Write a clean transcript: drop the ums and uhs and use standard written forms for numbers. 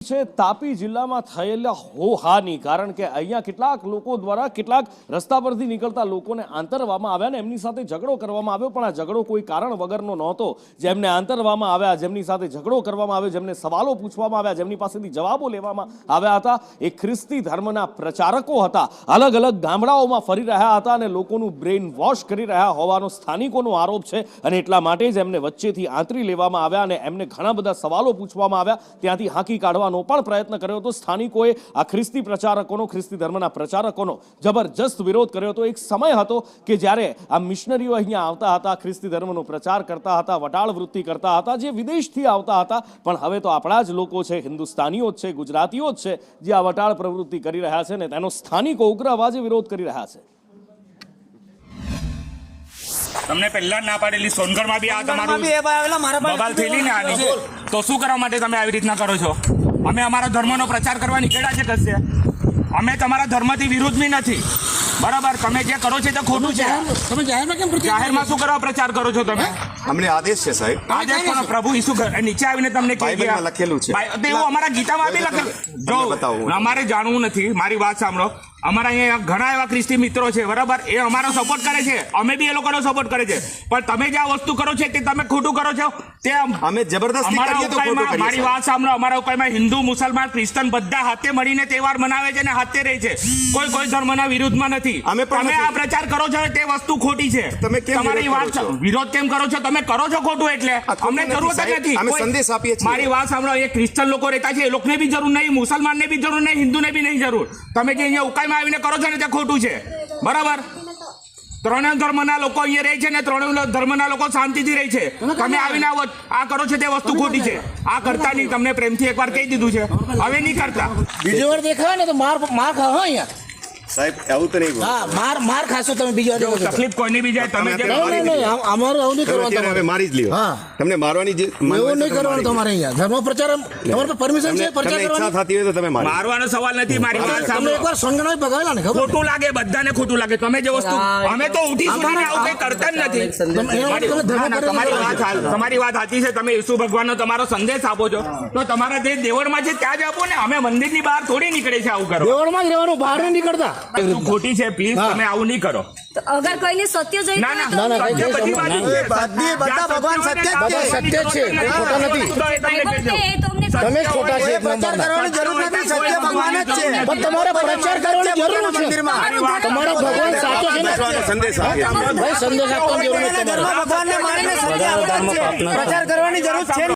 છે તાપી જિલ્લામાં થયેલા હોહાની, કારણ કે અહીંયા કેટલાક લોકો દ્વારા કેટલાક રસ્તા પરથી નીકળતા લોકોને આંતરવામાં આવ્યા ને એમની સાથે ઝઘડો કરવામાં આવ્યો, પણ આ ઝઘડો કોઈ કારણ વગરનો નહોતો। જેમને આંતરવામાં આવ્યા, જેમની સાથે ઝઘડો કરવામાં આવ્યો, જેમને સવાલો પૂછવામાં આવ્યા, જેમની પાસેથી જવાબો લેવામાં આવ્યા હતા, એ ખ્રિસ્તી ધર્મના પ્રચારકો હતા। અલગ અલગ ગામડાઓમાં ફરી રહ્યા હતા અને લોકોનું બ્રેઇન વોશ કરી રહ્યા હોવાનો સ્થાનિકોનો આરોપ છે અને એટલા માટે જ એમને વચ્ચેથી આંતરી લેવામાં આવ્યા અને એમને ઘણા બધા સવાલો પૂછવામાં આવ્યા, ત્યાંથી હાંકી કાઢવાનો પણ પ્રયત્ન કર્યો હતો। સ્થાનિકોએ આ ખ્રિસ્તી પ્રચારકોનો, ખ્રિસ્તી ધર્મના પ્રચારકોનો જબરજસ્ત વિરોધ કર્યો હતો। એક સમય હતો કે જ્યારે આ મિશનરીઓ અહીંયા આવતા હતા, ખ્રિસ્તી ધર્મનો પ્રચાર કરતા હતા, વટાળ વૃત્તિ કરતા હતા, જે વિદેશથી આવતા હતા, પણ હવે તો આપણા જ લોકો છે, હિન્દુસ્તાનીઓ જ છે, ગુજરાતીઓ જ છે જે આ વટાળ પ્રવૃત્તિ કરી રહ્યા છે ને તેનો સ્થાનિકો ઉગ્ર અવાજે વિરોધ કરી રહ્યા છે। તમને પહેલા ના પાડેલી સોનગઢમાં બી આ તમારું બબાલ થયેલી ને આની, તો શું કરવા માટે તમે આવી રીતના કરો છો? અમે અમારા ધર્મનો પ્રચાર કરવા નીકળ્યા છે કશે, અમે તમારા ધર્મથી વિરુદ્ધ બી નથી, બરાબર? તમે જે કરો છો તે ખોટું છે। તમે જાહેરમાં શું કરવા પ્રચાર કરો છો તમે? અમને આદેશ છે સાહેબ, આદેશ કોનો? પ્રભુ ઈસુ નીચે આવીને તમને બાઇબલમાં લખેલું છે, એવું અમારા ગીતામાં બી લખેલું। જો અમારે જાણવું નથી, મારી વાત સાંભળો, અમારા અહીંયા ઘણા એવા ખ્રિસ્તી મિત્રો છે, બરાબર? એ અમારો સપોર્ટ કરે છે, અમે બી એ લોકોનો સપોર્ટ કરે છે, પણ તમે જે આ વસ્તુ કરો છો તે તમે ખોટું કરો છો। તે અમે જબરદસ્તી કરીએ તો ખોટું કરીએ। મારી વાત સાંભળો, અમારા ઉકાઈમાં હિન્દુ, મુસલમાન, ક્રિશ્ચન બધા હાથે મળીને તહેવાર મનાવે છે અને હાથે રહે છે, કોઈ ધર્મના વિરુદ્ધમાં નથી। તમે આ પ્રચાર કરો છો તે વસ્તુ ખોટી છે। તમે કેમ તમારી વાત વિરોધ કેમ કરો છો? તમે કરો છો ખોટું એટલે અમને જરૂર જ નથી। અમે સંદેશ આપીએ છીએ। મારી વાત સાંભળો, એ ક્રિશ્ચન લોકો રહેતા છે, એ લોકોને બી જરૂર નહીં, મુસલમાનને બી જરૂર નહીં, હિન્દુને બી નહીં જરૂર। તમે જે અહીંયા ઉકાઈમાં આવીને કરો છો ને તે ખોટું છે, બરાબર? ત્રણેય ધર્મના લોકો અહીંયા રહે છે ને ત્રણેય ધર્મના લોકો શાંતિથી રહે છે, તમે આવીને આ કરો છો તે વસ્તુ ખોટી છે। આ કરતા નહીં, તમને પ્રેમથી એકવાર કહી દીધું છે, હવે નહીં કરતા। બીજી વાર દેખાય ને તો માર ખાઓ અહીંયા સાહેબ, આવું તો નહીં બોલો। હા, માર ખાશો તમે બીજી વાર દેખો। તકલીફ કોઈની બી જાય, તમે અમારું આવું નહીં કરવાનું હવે મારી જ લ્યો। હા, તમને મારવાની જે એવું નહીં કરવાનું તમારે અહીંયા ધર્મ પ્રચાર, તમારે પરમિશન છે પ્રચાર ઈચ્છા કરવાની? થતી હોય તો તમે મારો। મારવાનો સવાલ નથી, મારી વાત તમે સાંભળો। એકવાર સોનગઢમાં ભગાવેલા ને, ખબર? ખોટું લાગે, બધાને ખોટું લાગે, તમે જે વસ્તુ, અમે તો ઉઠી સુધીને આવું કઈ કરતા જ નથી। તમારી વાત સાચી છે, તમે ઈસુ ભગવાનનો તમારો સંદેશ આપો છો તો તમારા જે દેવળમાં છે ત્યાં જ આપો ને, અમે મંદિરની બહાર થોડી નીકળે છે આવું કરો। દેવળમાં જ રહેવાનું, બહાર નહીં નીકળતા। ખોટી છે, પ્લીઝ તમે આવું નહીં કરો। અગર કોઈને સત્ય જોઈએ ના, ના, તો ના, સત્ય બધી બાજુ છે। બધા ભગવાન સત્ય જ છે, બધા સત્ય જ છે, કોઈ ખોટા નથી। તમે જ ખોટા છે, પ્રચાર કરવાની જરૂર નથી, સત્ય ભગવાન જ છે, પણ તમારે પ્રચાર કરવાની જરૂર છે। તમારો ભગવાન સાચો છે ને, સંદેશ આપીએ છીએ। ભાઈ સંદેશ આપવાની જરૂર નથી, ભગવાનને મારીને સત્ય પ્રચાર કરવાની જરૂર છે।